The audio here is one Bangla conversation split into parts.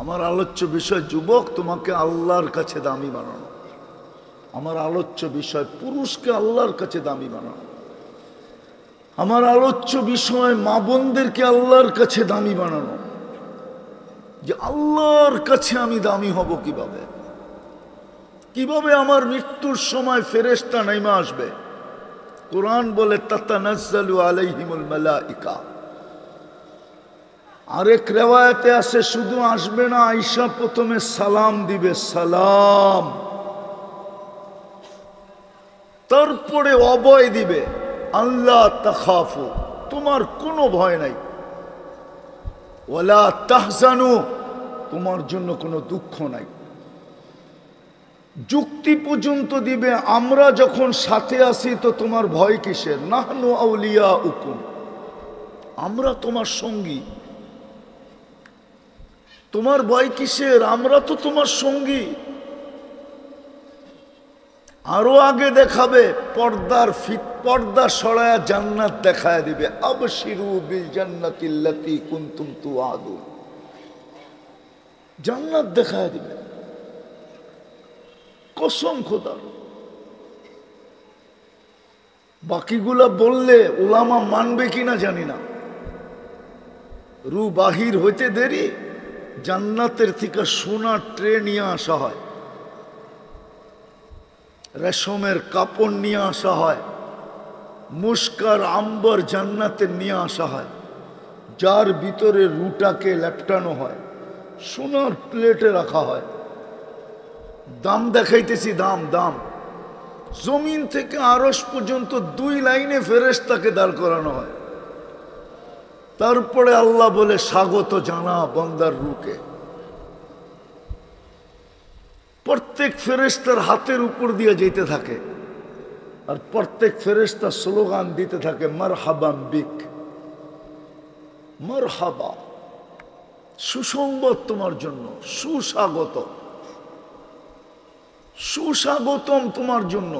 আমার আলোচ্য বিষয় যুবক, তোমাকে আল্লাহর কাছে দামি বানানো। আমার আলোচ্য বিষয় পুরুষকে আল্লাহর কাছে দামি বানানো। আমার আলোচ্য বিষয় মা বোনদেরকে আল্লাহর কাছে দামি বানানো। যে আল্লাহর কাছে আমি দামি হব কিভাবে? কিভাবে আমার মৃত্যুর সময় ফেরেশতা নেমে আসবে? কোরআন বলে তাতানাজ্জালু আলাইহিমুল মালাইকা। আরেক রিওয়ায়াতে আছে শুধু আসবে না, আয়েশা প্রথমে সালাম দিবে, সালাম, তারপরে অভয় দিবে, আল্লাহ তাখাফু, তোমার কোনো ভয় নাই, ওয়ালা তাহজানু, তোমার জন্য কোনো দুঃখ নাই। যুক্তি পর্যন্ত দিবে, আমরা যখন সাথে আসি তো তোমার ভয় কিসের? নাহনু আউলিয়াউকুম, আমরা তোমার সঙ্গী, তোমার ভয় কিসের? আমরা তো তোমার সঙ্গী। আরো আগে দেখাবে, পর্দা সরায়া জান্নাত দেখায় দিবে, আবশিরু বিল জান্নাতিল্লাতী কুনতুম তুআদুন, জান্নাত দেখায় দিবে, কসম খোদার। বাকিগুলা বললে উলামা মানবে কিনা জানি না। রু বাহির হইতে দেরি, জান্নাতের থেকে সোনার ট্রে নিয়ে আসা হয়, রেশমের কাপড় নিয়ে আসা হয়, মুস্কার আম্বর জান্নাতের নিয়ে আসা হয়, যার ভিতরে রুটাকে লেপটানো হয়, সোনার প্লেটে রাখা হয়। দাম দেখাইতেছি, দাম দাম। জমিন থেকে আরশ পর্যন্ত 2 লাইনে ফেরেশতাকে দাঁড় করানো হয়। তারপরে আল্লাহ বলে স্বাগত জানা বান্দার রূকে। প্রত্যেক ফেরেশতার হাতের উপর দিয়ে যেতে থাকে, আর প্রত্যেক ফেরেশতা স্লোগান দিতে থাকে, মারহাবাম বিক, মারহাবা, সুসংবাদ তোমার জন্য, সুস্বাগত, সুস্বাগতম তোমার জন্য।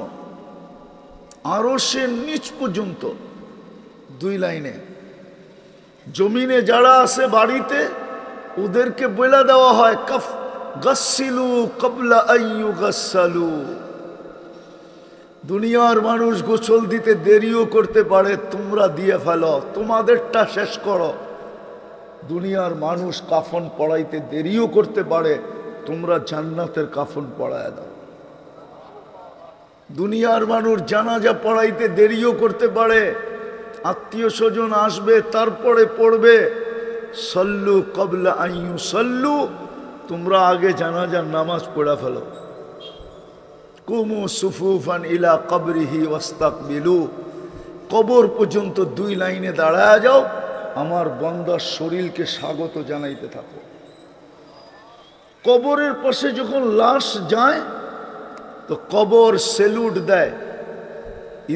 আরশের নিচ পর্যন্ত 2 লাইনে। জমিনে যারা আছে বাড়িতে, ওদেরকে বলে দেওয়া হয়, কফ গাসসিলু ক্বাবলা আইয়ু গাসসালু। দুনিয়ার মানুষ গোসল দিতে দেরিও করতে পারে, তোমরা দিয়ে ফেলো, তোমাদেরটা শেষ করো। দুনিয়ার মানুষ কাফন পড়াইতে দেরিও করতে পারে, তোমরা জান্নাতের কাফন পড়ায় দাও। দুনিয়ার মানুষ জানাজা পড়াইতে দেরিও করতে পারে, আত্মীয় স্বজন আসবে তারপরে পড়বে, সল্লু ক্বাবলা আইয়ু সল্লু, তোমরা আগে জানাজার নামাজ পড়া ফেলো। কুমু সুফুফান ইলা কবরিহি ওয়াস্তাকবিলু, কবর পর্যন্ত 2 লাইনে দাঁড়ায় যাও, আমার বান্দার শরীরকে স্বাগত জানাইতে থাকো। কবরের পাশে যখন লাশ যায় তো কবর সেলুট দেয়,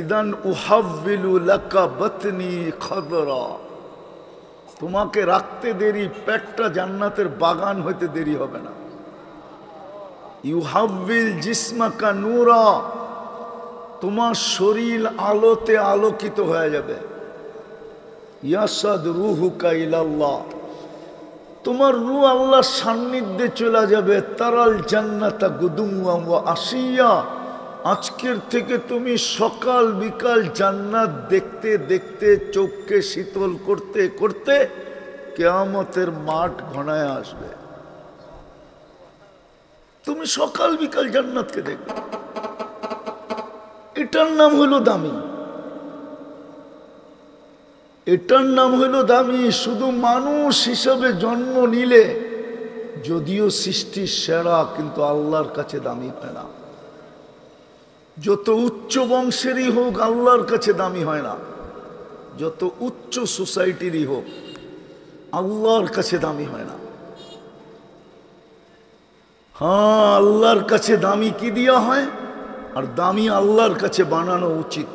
ইদান উহাব্বিলু লাকা বাতনি খাদরা, তোমাকে রাখতে দেরি, পেটটা জান্নাতের বাগান হইতে দেরি হবে না। ইউহাব্বিল জিসমাকা নূরা, তোমার শরীর আলোতে আলোকিত হয়ে যাবে। ইয়াসাদ রুহুকা ইলাল্লাহ, তোমার রূহ আল্লাহর সান্নিধ্যে চলে যাবে। তারাল জান্নাতা গুদুওয়া ওয়া আশিয়া, আজকের থেকে তুমি সকাল বিকাল জান্নাত দেখতে দেখতে, চোখকে শীতল করতে করতে কিয়ামতের মাঠ ঘনায় আসবে। তুমি সকাল বিকাল জান্নাতকে দেখবে, এটার নাম হলো দামি, এটার নাম হলো দামি। শুধু মানুষ হিসাবে জন্ম নিলে, যদিও সৃষ্টির সেরা, কিন্তু আল্লাহর কাছে দামি হয় না। যত উচ্চ বংশেরই হোক আল্লাহর কাছে দামি হয় না, যত উচ্চ সোসাইটিরই হোক আল্লাহর কাছে দামি হয় না। হ্যাঁ, আল্লাহর কাছে দামি কি দিয়া হয়? আর দামি আল্লাহর কাছে বানানো উচিত,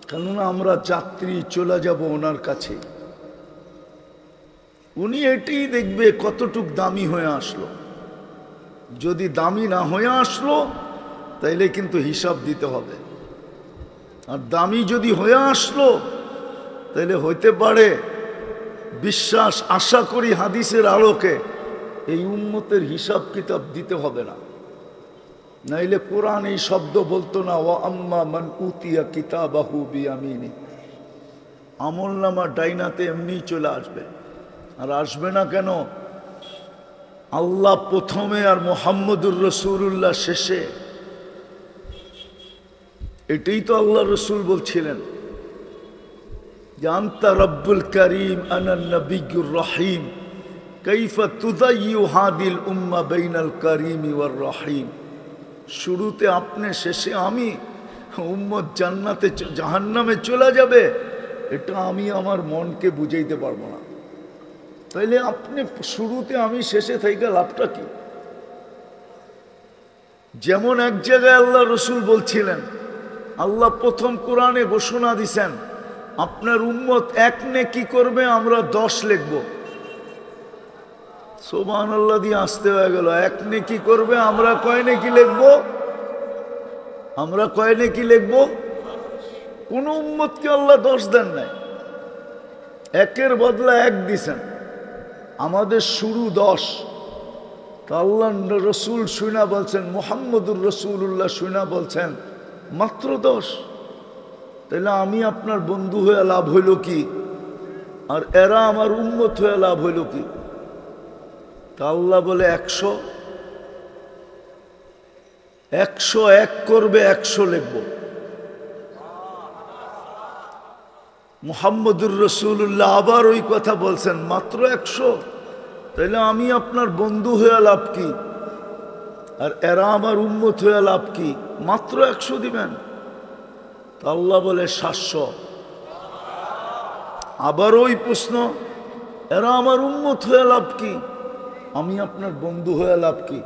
কেননা আমরা যাত্রী, চলে যাব ওনার কাছে। উনি এটাই দেখবে কতটুক দামি হয়ে আসলো। যদি দামি না হয়ে আসলো তাইলে কিন্তু হিসাব দিতে হবে। আর দামি যদি হয়ে আসলো তাইলে হইতে পারে, বিশ্বাস আশা করি হাদিসের আলোকে, এই উম্মতের হিসাব কিতাব দিতে হবে না, নাইলে কোরআন এই শব্দ বলতো না, ওয়া আম্মা মান উতিয়া কিতাবাহু বিয়ামিনি। আমলনামা ডাইনাতে এমনি চলে আসবে। আর আসবে না কেন? আল্লাহ প্রথমে আর মুহাম্মদুর রাসূলুল্লাহ শেষে। এটাই তো আল্লাহ রসুল বলছিলেন যে আনতা রব্বুল করিম আনা নবিয়্যুর রহিম কাইফা তুদাইয়ু হাদিল উম্মাহ বাইনাল করিম ওয়ার রহিম। শুরুতে আপনি, শেষে আমি, উম্মত জান্নাতে জাহান্নামে চলে যাবে, এটা আমি আমার মনকে বুঝাইতে পারবো না। তাইলে আপনি শুরুতে আমি, শেষে থেকে লাভটা কি? যেমন এক জায়গায় আল্লাহ রসুল বলছিলেন, আল্লাহ প্রথম কোরআনে ঘোষণা দিছেন আপনার উম্মত এক নেকি করবে, আমরা 10 লিখব। সুবহানাল্লাহ দিয়ে আসতে হয়ে গেল। এক নেকি করবে, আমরা কয় নেকি লিখব? আমরা কয় নেকি লিখব? কোন উম্মতকে আল্লাহ 10 দেন নাই, একের বদলা 1 দিছেন। আমাদের শুরু 10। তা আল্লাহ রসুল শুনা বলছেন, মুহাম্মদুর রাসূলুল্লাহ শুনা বলছেন মাত্র 10। তাহলে আমি আপনার বন্ধু হয়ে লাভ হইল কি? আর এরা আমার উম্মত হয়ে লাভ হইল কি? তা আল্লাহ বলে 100। 101 করবে, 100 লিখব। মুহাম্মদুর রাসূলুল্লাহ আবার ওই কথা বলছেন, মাত্র 100। তাহলে আমি আপনার বন্ধু হয়ে লাভ কি? আর এরা আমার উম্মত হয়ে লাভ কি? মাত্র 100 দিবেন। তা আল্লাহ বলে 700। আবার ওই প্রশ্ন, এরা আমার উম্মত হয়ে লাভ কি? আমি আপনার বন্ধু হয়ে লাভ কি?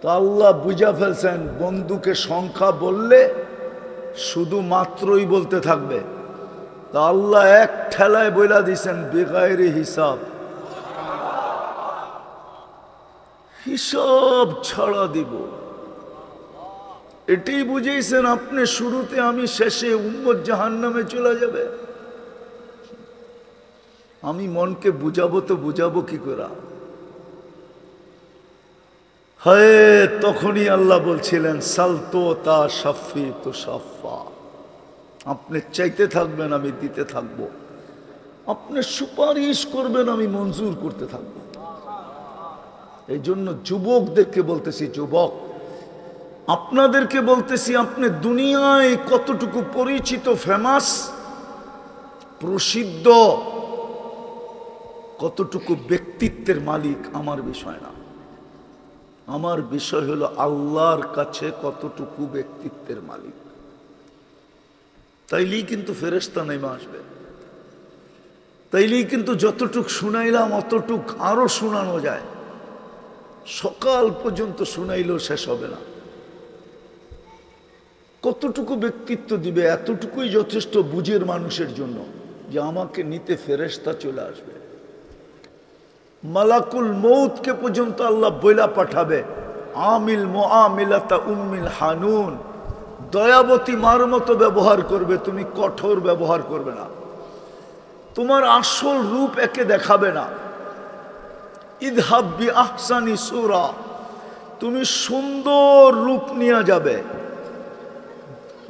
তা আল্লাহ বুঝা ফেলছেন বন্ধুকে সংখ্যা বললে শুধু মাত্রই বলতে থাকবে। তা আল্লাহ এক ঠেলায় বইলা দিছেন বেগাইরে হিসাব, হিসাব ছাড়া দিব। এটাই বুঝেছেন আপনি শুরুতে আমি, শেষে উম্মত জাহান্নামে চলে যাবে। আমি মনকে বুঝাবো তো বুঝাবো কি করে? হায়, তখনই আল্লাহ বলছিলেন সালতো তা সাফি তো সাফা। আপনি চাইতে থাকবেন, আমি দিতে থাকবো। আপনি সুপারিশ করবেন, আমি মঞ্জুর করতে থাকবো। এই জন্য যুবকদেরকে বলতেছি, যুবক আপনাদেরকে বলতেছি, আপনি দুনিয়ায় কতটুকু পরিচিত, ফেমাস, প্রসিদ্ধ, কতটুকু ব্যক্তিত্বের মালিক আমার বিষয় না। আমার বিষয় হলো আল্লাহর কাছে কতটুকু ব্যক্তিত্বের মালিক। তাইলেই কিন্তু ফেরেশতা নেমে আসবে। তাইলেই কিন্তু যতটুক শুনাইলাম অতটুক আরো শোনানো যায়। সকাল পর্যন্ত শুনাইলেও শেষ হবে না। কতটুকু ব্যক্তিত্ব দিবে, এতটুকুই যথেষ্ট বুঝের মানুষের জন্য যে আমাকে নিতে ফেরেশতা চলে আসবে। মালাকুল মৌতকে পর্যন্ত আল্লাহ বইলা পাঠাবে, আমিল মুআমিলাতা উম্মিল হানুন, দয়াবতী মার মতো ব্যবহার করবে, তুমি কঠোর ব্যবহার করবে না। তোমার আসল রূপ একে দেখাবে না। ইযহাব বি আহসানি সূরা, তুমি সুন্দর রূপ নিয়ে যাবে।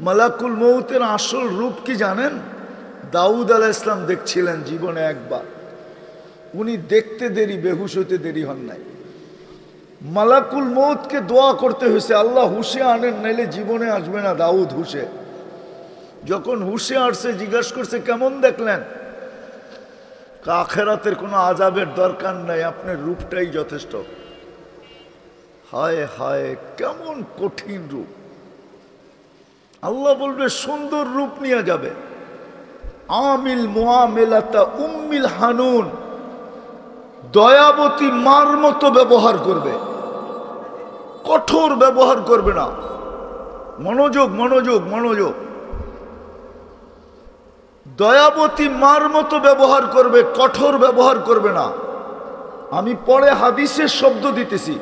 মালাকুল মৌতের আসল রূপ কি জানেন? দাউদ আলাইহিস সালাম দেখছিলেন জীবনে একবার। উনি দেখতে দেরি, বেহুশ হইতে দেরি হন নাই। মালাকুল মৌতকে দোয়া করতে হয়েছে, আল্লাহ হুশে আনেন, নাইলে জীবনে আসবে না দাউদ হুশে। যখন হুশে আসছে জিজ্ঞাসা করছে কেমন দেখলেন? আখিরাতের কোনো আযাবের দরকার নাই, আপনার রূপটাই যথেষ্ট। হায় হায়, কেমন কঠিন রূপ! আল্লাহ বলবে সুন্দর রূপ নিয়ে যাবে। আমিল মুআমিলাতা উম্মিল হানুন, দয়াবতী মার মতো ব্যবহার করবে, কঠোর ব্যবহার করবে না। মনোযোগ মনোযোগ মনোযোগ। দয়াবতী মার মতো ব্যবহার করবে, কঠোর ব্যবহার করবে না। আমি পরে হাদিসের শব্দ দিতেছি,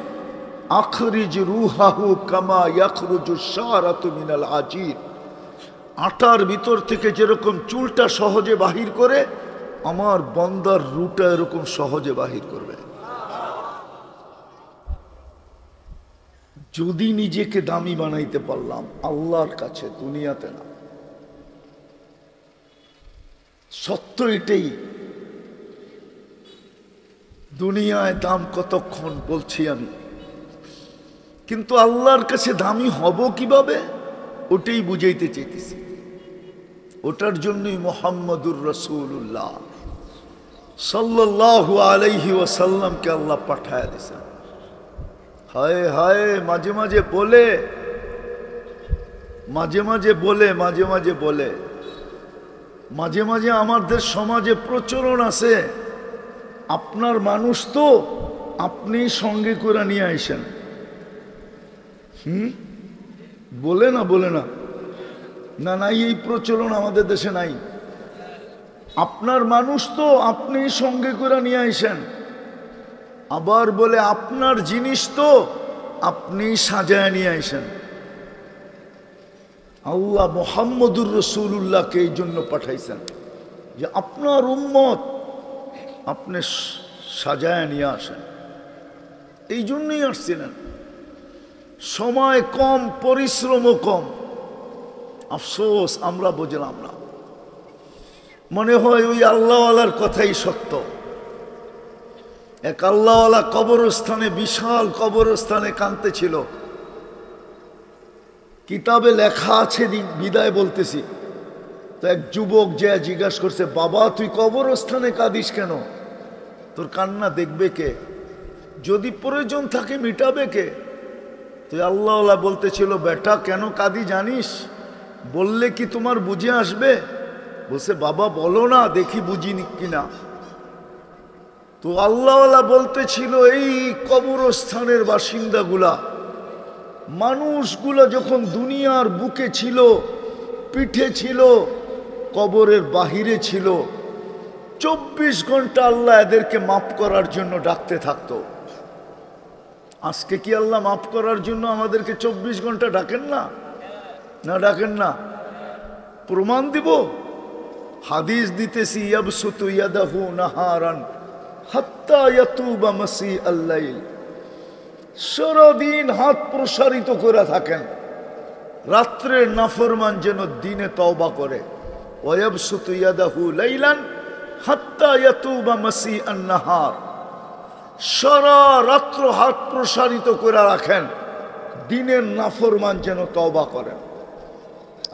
আখরিজ রুহাহু কামা ইয়াখরুজু শারাতু মিনাল আজির। আটার ভিতর থেকে যেরকম চুলটা সহজে বাহির করে, আমার বান্দার রূহটা এরকম সহজে বাহির করবে। যদি নিজেকে দামি বানাইতে পারলাম আল্লাহর কাছে, দুনিয়াতে না। সত্য এটাই। দুনিয়ায় দাম কতক্ষণ বলছি আমি, কিন্তু আল্লাহর কাছে দামি হব কিভাবে ওটাই বুঝাইতে চাইতেছি। ওটার জন্যই মুহাম্মদুর রাসূলুল্লাহ সাল্লাল্লাহু আলাইহি ওয়াসাল্লামকে আল্লাহ পাঠায়া দিয়েছেন। হায় হায়, মাঝে মাঝে বলে মাঝে মাঝে আমাদের সমাজে প্রচলন আছে, আপনার মানুষ তো আপনি সঙ্গে করে নিয়ে আইসেন। বলে না না নাই, এই প্রচলন আমাদের দেশে নাই। আপনার মানুষ তো আপনি সঙ্গে করে নিয়ে আইসেন। আবার বলে আপনার জিনিস তো আপনি সাজায় নিয়ে আইসেন। আল্লাহ মুহাম্মদুর রাসূলুল্লাহকে এই জন্য পাঠাইছেন যে আপনার উম্মত আপনি সাজায় নিয়ে আসেন। এই জন্যই আসছিলেন। সময় কম, পরিশ্রমও কম। আফসোস আমরা বুঝলাম না। মনে হয় ওই আল্লাহওয়ালার কথাই সত্য। এক আল্লাহওয়ালা কবরস্থানে, বিশাল কবরস্থানে কাঁদতেছিল। কিতাবে লেখা আছে, বিদায় বলতেছি। তো এক যুবক যে জিজ্ঞাসা করছে, বাবা তুই কবরস্থানে কাঁদিস কেন? তোর কান্না দেখবে কে? যদি প্রয়োজন থাকে মিটাবে কে? তুই আল্লাহওয়ালা বলতেছিল, বেটা কেন কাঁদি জানিস? বললে কি তোমার বুঝে আসবে? বলছে বাবা বলো না, দেখি বুঝিনি কিনা। তো আল্লাহওয়ালা বলতেছিল, এই কবরস্থানের বাসিন্দাগুলা, মানুষগুলা যখন দুনিয়ার বুকে ছিল, পিঠে ছিল, কবরের বাহিরে ছিল, 24 ঘন্টা আল্লাহ এদেরকে মাফ করার জন্য ডাকতে থাকতো। আজকে কি আল্লাহ মাফ করার জন্য আমাদেরকে 24 ঘন্টা ডাকেন না? না ডাকেন না? প্রমাণ দিব। হাদিস দিতেছি, ইয়াবসুতু ইয়াদাহু নাহারান হাত্তা ইয়াতুবা মাসি আল-লাইল। সারাদিন হাত প্রসারিত করে থাকেন, রাত্রের নাফরমান যেন দিনে তওবা করে। ওয়ায়াবসুতু ইয়াদাহু লাইলান হাত্তা ইয়াতুবা মাসি আন-নাহার। সারা রাত্র হাত প্রসারিত করে রাখেন, দিনের নাফরমান যেন তওবা করেন।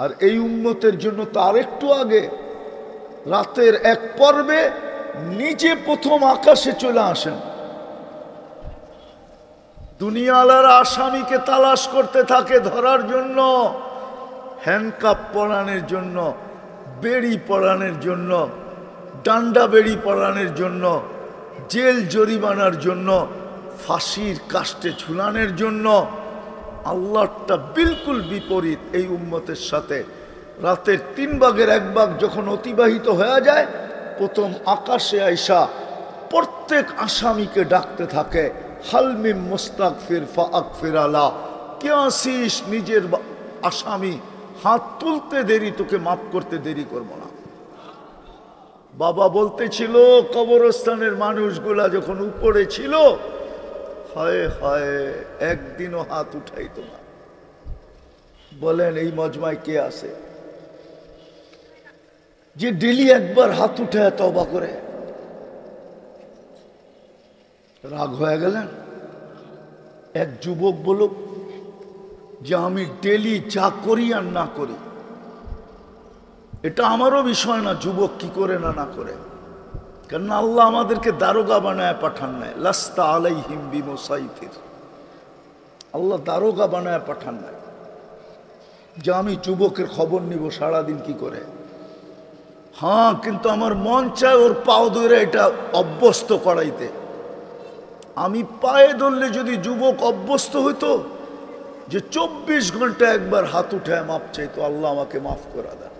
আর এই উম্মতের জন্য তো আরেকটু আগে, রাতের এক পর্বে নিজে প্রথম আকাশে চলে আসেন। দুনিয়ালার আসামিকে তালাশ করতে থাকে ধরার জন্য, হ্যান্ডকাপ পরানোর জন্য, বেড়ি পরানোর জন্য, ডান্ডা বেড়ি পরানোর জন্য, জেল জরিমানার জন্য, ফাঁসির কাস্টে ঝুলানোর জন্য। আল্লাহটা বিলকুল বিপরীত এই উম্মতের সাথে। রাতের 3 ভাগের 1 ভাগ যখন অতিবাহিত হয়ে যায়, প্রথম আকাশে আইসা প্রত্যেক আসামিকে ডাকতে থাকে, হালমিম মুস্তাগফির ফাগফির আলা। কে আসিস? নিজের আসামি, হাত তুলতে দেরি, তোকে মাফ করতে দেরি করব না। বাবা বলতেছিল, কবরস্থানের মানুষগুলা যখন উপরে ছিল, হায় হায় একদিনও হাত উঠাইতো না। বলেন এই মজমায় কে আছে যে ডেলি একবার হাত উঠায় তওবা করে? রাগ হয়ে গেলেন? এক যুবক বলুক যে আমি ডেলি যা করি আর না করি, এটা আমারও বিষয় না যুবক কি করে না করে। কারণ আল্লাহ আমাদেরকে দারোগা বানায় পাঠান নাই। লাস্তা আলাইহিম বিমুসাইতির। আল্লাহ দারোগা বানায় পাঠান নাই যে আমি যুবকের খবর নিব সারাদিন কি করে। হ্যাঁ, কিন্তু আমার মন চায় ওর পাও ধরে এটা অভ্যস্ত করাইতে। আমি পায়ে ধরলে যদি যুবক অভ্যস্ত হইতো যে 24 ঘন্টা একবার হাত উঠায় মাপ চাইতো, আল্লাহ আমাকে মাফ করা দেন,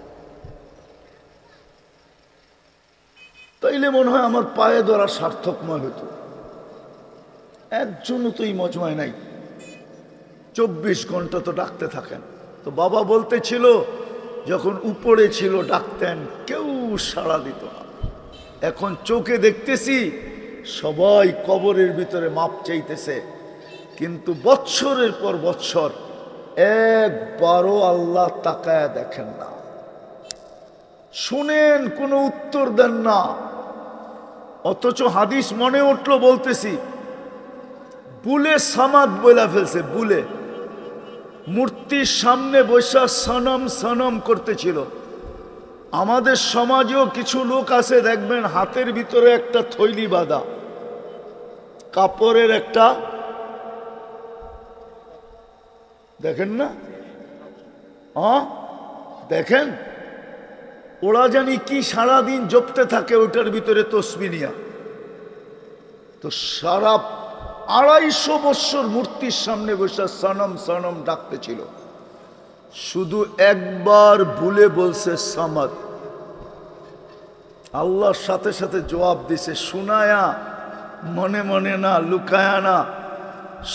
তাইলে মনে হয় আমার পায়ে ধরা সার্থকময় হতো। একজনও তো এই মজমায় নাই, 24 ঘন্টা তো ডাকতে থাকেন। তো বাবা বলতেছিল, যখন উপরে ছিল ডাকতেন, কেউ সাড়া দিত না। এখন চোখে দেখতেছি সবাই কবরের ভিতরে মাপ চাইতেছে, কিন্তু বৎসরের পর বৎসর একবারও আল্লাহ তাকায়া দেখেন না, শুনেন কোনো উত্তর দেন না। অথচ হাদিস মনে উঠলো বলতেছি, বুলে সামাদ বইলা ফেলছে, বুলে মূর্তির সামনে বসা সনম সনম করতেছিল। আমাদের সমাজেও কিছু লোক আছে দেখবেন হাতের ভিতরে একটা থৈলি বাঁধা, কাপড়ের একটা, দেখেন না? দেখেন, ওরা জানি কি সারাদিন জপতে থাকে ওটার ভিতরে তসবিহ নিয়া। তো সারা 250 বৎসর মূর্তির সামনে বসে সনম সনম ডাকতেছিল, শুধু একবার ভুলে বলছে সামাদ। আল্লাহর সাথে সাথে জবাব দিছে, শোনায়া, মনে মনে না, লুকায়া না।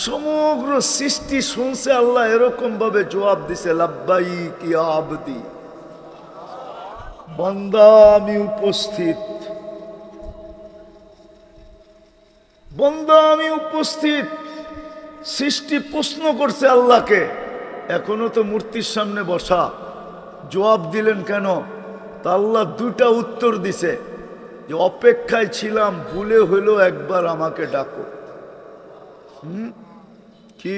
সমগ্র সৃষ্টি শুনছে, আল্লাহ এরকম ভাবে জবাব দিছে, লাব্বাইক ইয়া আবদি, বান্দা আমি উপস্থিত, বান্দা আমি উপস্থিত। সৃষ্টি প্রশ্ন করছে আল্লাহকে, এখনো তো মূর্তির সামনে বসা, জবাব দিলেন কেন? তা আল্লাহ দুটা উত্তর দিছে, যে অপেক্ষায় ছিলাম, ভুলে হইলো একবার আমাকে ডাকো। কি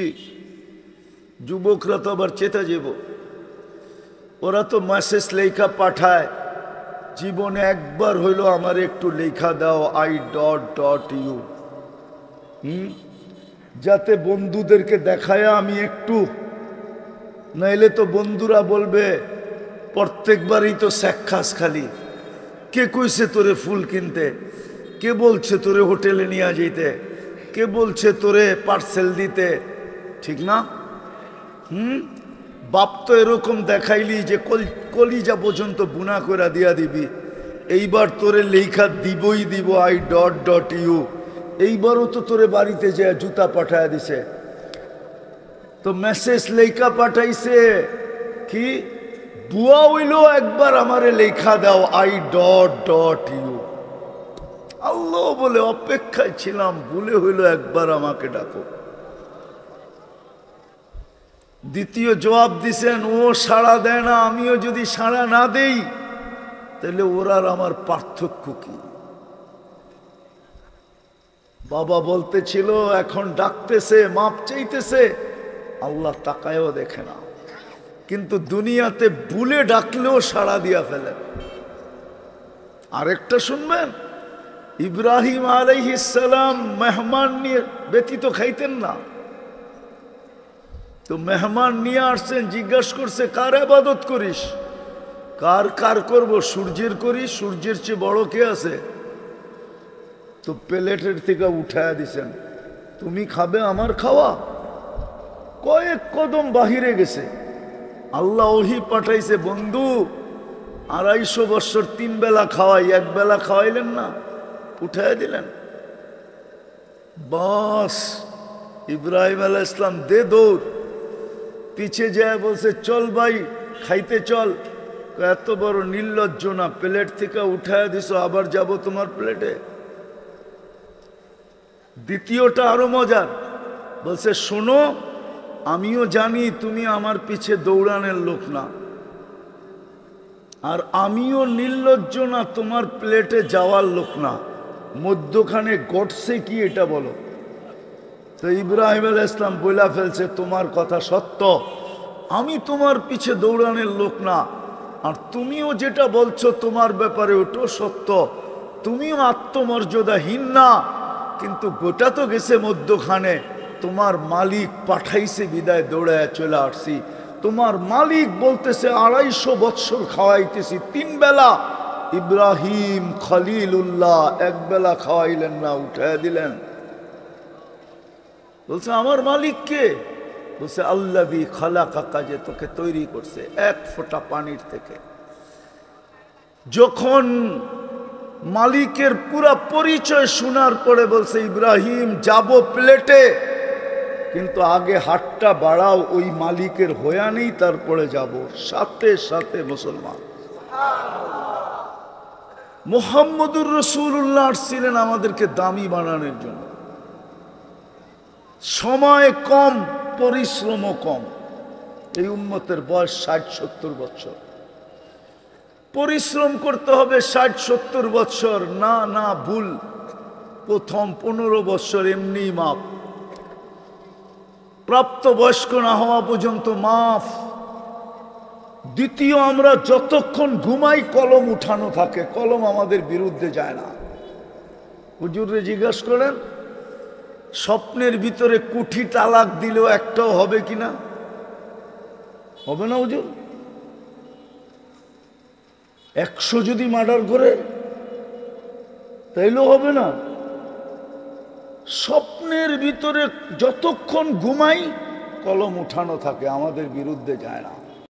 যুবকরা তো আবার চেতা যাব, ওরা তো মেসেজ লেখা পাঠায়, জীবনে একবার হইলো আমার একটু লেখা দাও I.U, যাতে বন্ধুদেরকে দেখায় আমি একটু, নাইলে তো বন্ধুরা বলবে প্রত্যেকবারই তো স্যাক্কাস খালি। কে কইছে তোরে ফুল কিনতে? কে বলছে তোরে হোটেলে নিয়ে যেতে? কে বলছে তোরে পার্সেল দিতে? ঠিক না? বাপ তো এরকম দেখাইলি যে কলিজা পর্যন্ত বুনা করে দিয়া দিবি, এইবার তোরে লেখা দিবই দিব I.U। এইবারও তো তোরে বাড়িতে যায় জুতা পাঠায় দিছে। তো মেসেজ লেখা পাঠাইছে কি, বুয়া হইল একবার আমারে লেখা দাও I.U। আল্লাহ বলে অপেক্ষায় ছিলাম, ভুলে হইল একবার আমাকে ডাকো। দ্বিতীয় জবাব দিছেন, ও সাড়া দেয় না, আমিও যদি সাড়া না দেই তাহলে ওর আর আমার পার্থক্য কি? বাবা বলতেছিল, এখন ডাকতেছে, মাপ চাইতেছে, আল্লাহ তাকায়ও দেখে না। কিন্তু দুনিয়াতে ভুলে ডাকলেও সাড়া দিয়া ফেলেন। আরেকটা শুনবেন, ইব্রাহিম আলাইহিস সালাম মেহমান নিয়ে ব্যতীত খাইতেন না। তো মেহমান নিয়ে আসছেন, জিজ্ঞাসা করছে কার ইবাদত করিস? কার কার করব? সূর্যের করি, সূর্যের চেয়ে বড় কে আছে? তো প্লেটের থেকে উঠায়া দিছেন, তুমি খাবে আমার খাওয়া। কয়েক কদম বাহিরে গেছে, আল্লাহ ওহি পাঠাইছে, বন্ধু 250 বৎসর 3 বেলা খাওয়াই, 1 বেলা খাওয়াইলেন না, উঠায়া দিলেন। বাস ইব্রাহিম আলাইহিস সালাম দে দৌড়, পিছে যায় বলছে চল ভাই খাইতে চল। এত বড় নির্লজ্জ না, প্লেট থেকে উঠায়া দিছো, আবার যাব তোমার প্লেটে। দ্বিতীয়টা আরো মজার, বলছে শোনো, আমিও জানি তুমি আমার পিছে দৌড়ানোর লোক না, আর আমিও নির্লজ্জ না তোমার প্লেটে যাওয়ার লোক না, মধ্যখানে ঘটছে কি এটা বলো। তো ইব্রাহিম আলাইহিস সালাম বইলা ফেলছে, তোমার কথা সত্য, আমি তোমার পিছে দৌড়ানোর লোক না, আর তুমিও যেটা বলছো তোমার ব্যাপারে ওটাও সত্য, তুমিও আত্মমর্যাদাহীন না, কিন্তু গোটা তো গেছে মধ্যখানে, তোমার মালিক পাঠাইছে বিদায় দৌড়ায় চলে আসছি। তোমার মালিক বলতেছে 250 বৎসর খাওয়াইতেছি 3 বেলা। ইব্রাহিম খলিলুল্লাহ 1 বেলা খাওয়াইলেন না, উঠায় দিলেন। বলছে আমার মালিক কে? বলছে আল্লাযী খালাকাকা, যে তোকে তৈরি করছে 1 ফোঁটা পানির থেকে। যখন মালিকের পুরা পরিচয় শোনার পরে বলছে ইব্রাহিম যাব প্লেটে, কিন্তু আগে হাতটা বাড়াও, ওই মালিকের হয়া নেই, তারপরে যাব। সাথে সাথে মুসলমান। মুহাম্মদুর রাসূলুল্লাহ আসছিলেন আমাদেরকে দামি বানানোর জন্য। সময় কম, পরিশ্রমও কম। এই উম্মতের বয়স 60-70 বছর, পরিশ্রম করতে হবে 60-70 বছর। না না, ভুল। প্রথম 15 বছর এমনি মাপ, প্রাপ্ত বয়স্ক না হওয়া পর্যন্ত মাফ। দ্বিতীয়, আমরা যতক্ষণ ঘুমাই কলম উঠানো থাকে, কলম আমাদের বিরুদ্ধে যায় না। হুজুরে জিজ্ঞাসা করেন, স্বপ্নের ভিতরে কুঠি তালাক দিলেও একটাও হবে কিনা? হবে না হুজুর? 100 যদি মার্ডার করে তাইলেও হবে না। স্বপ্নের ভিতরে যতক্ষণ ঘুমাই কলম উঠানো থাকে, আমাদের বিরুদ্ধে যায় না।